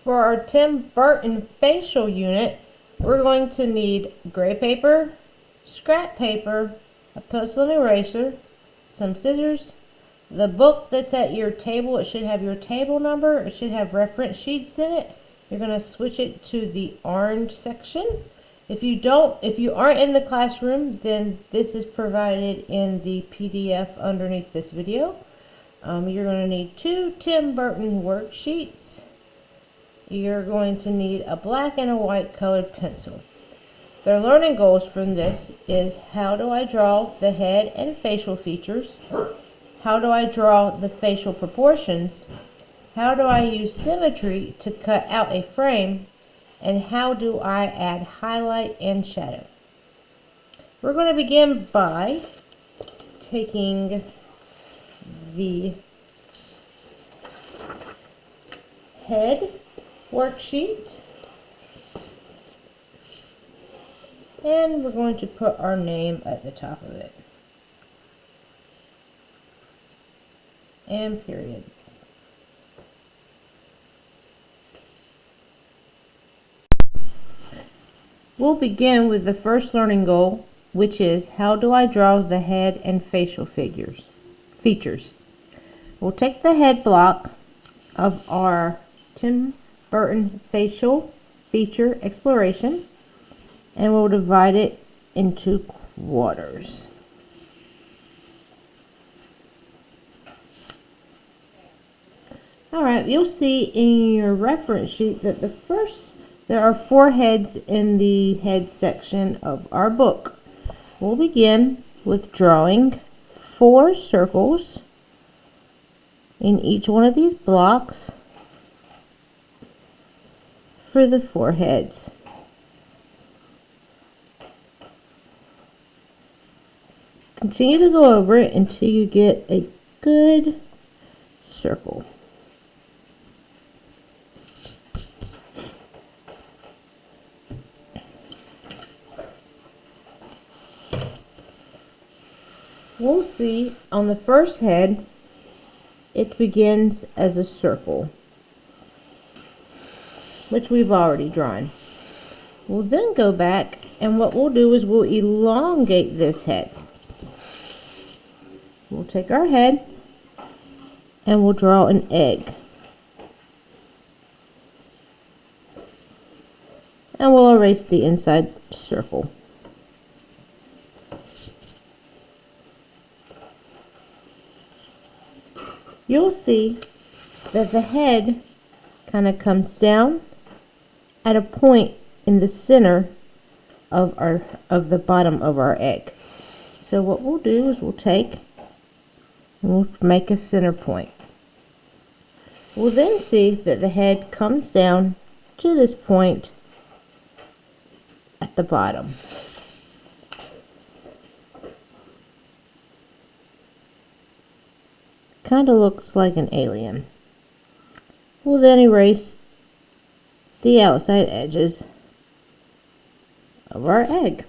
For our Tim Burton facial unit, we're going to need gray paper, scrap paper, a pencil and eraser, some scissors, the book that's at your table. It should have your table number. It should have reference sheets in it. You're going to switch it to the orange section. If you aren't in the classroom, then this is provided in the PDF underneath this video. You're going to need 2 Tim Burton worksheets. You're going to need a black and a white colored pencil. Their learning goals from this is: how do I draw the head and facial features? How do I draw the facial proportions? How do I use symmetry to cut out a frame? And how do I add highlight and shadow? We're going to begin by taking the head worksheet, and we're going to put our name at the top of it, and period. We'll begin with the first learning goal, which is: how do I draw the head and facial features? We'll take the head block of our Tim Burton facial feature exploration, and we'll divide it into quarters. Alright, you'll see in your reference sheet that there are 4 heads in the head section of our book. We'll begin with drawing 4 circles in each one of these blocks for the 4 heads. Continue to go over it until you get a good circle. We'll see on the first head, it begins as a circle, which we've already drawn. We'll then go back, and what we'll do is we'll elongate this head. We'll take our head and we'll draw an egg. And we'll erase the inside circle. You'll see that the head kind of comes down at a point in the center of the bottom of our egg. So what we'll do is we'll take and we'll make a center point. We'll then see that the head comes down to this point at the bottom. Kind of looks like an alien. We'll then erase the outside edges of our egg.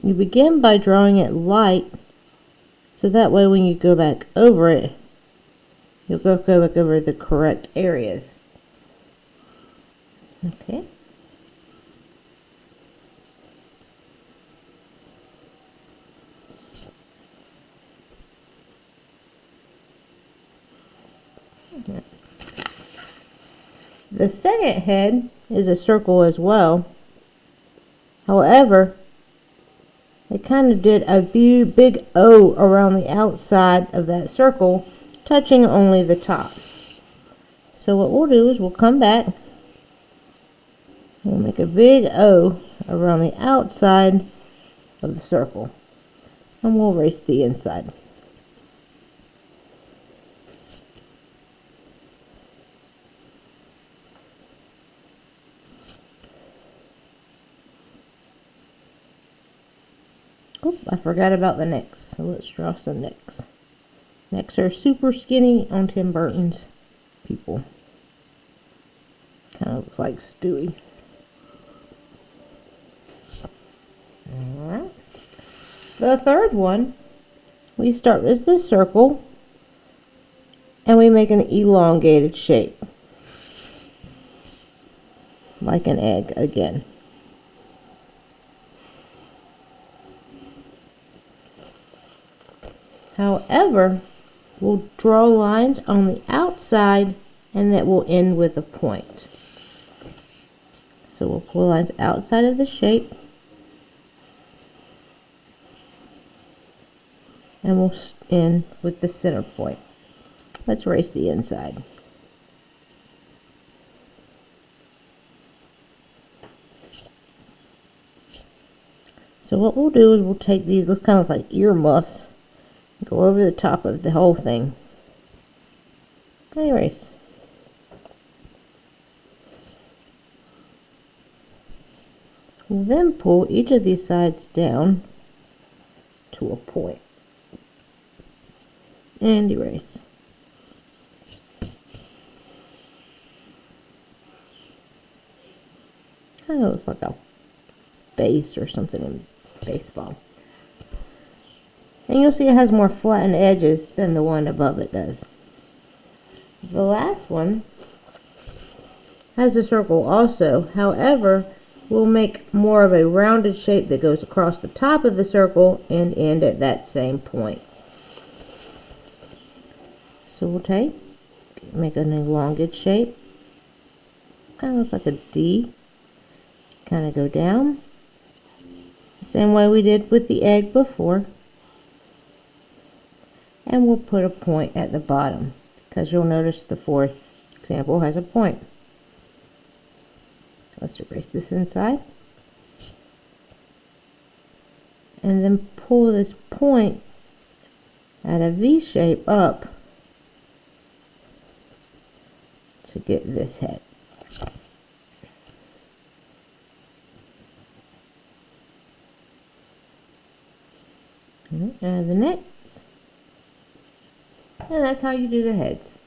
You begin by drawing it light, so that way when you go back over it, you'll go back over the correct areas. Okay. The second head is a circle as well. However, they kind of did a big O around the outside of that circle, touching only the top. So what we'll do is we'll come back, we'll make a big O around the outside of the circle, and we'll erase the inside. Oh, I forgot about the necks, so let's draw some necks. Necks are super skinny on Tim Burton's people. Kind of looks like Stewie. Alright. The third one, we start with this circle, and we make an elongated shape, like an egg again. However, we'll draw lines on the outside and that will end with a point. So we'll pull lines outside of the shape and we'll end with the center point. Let's erase the inside. So what we'll do is we'll take these, this kind of like earmuffs, go over the top of the whole thing, and erase. We'll then pull each of these sides down to a point and erase. Kind of looks like a base or something in baseball. And you'll see it has more flattened edges than the one above it does. The last one has a circle also. However, we'll make more of a rounded shape that goes across the top of the circle and end at that same point. So we'll make an elongated shape. Kind of looks like a D. Kind of go down. The same way we did with the egg before. And we'll put a point at the bottom, because you'll notice the fourth example has a point. So let's erase this inside. And then pull this point at a V shape up to get this head. And the neck. And that's how you do the heads.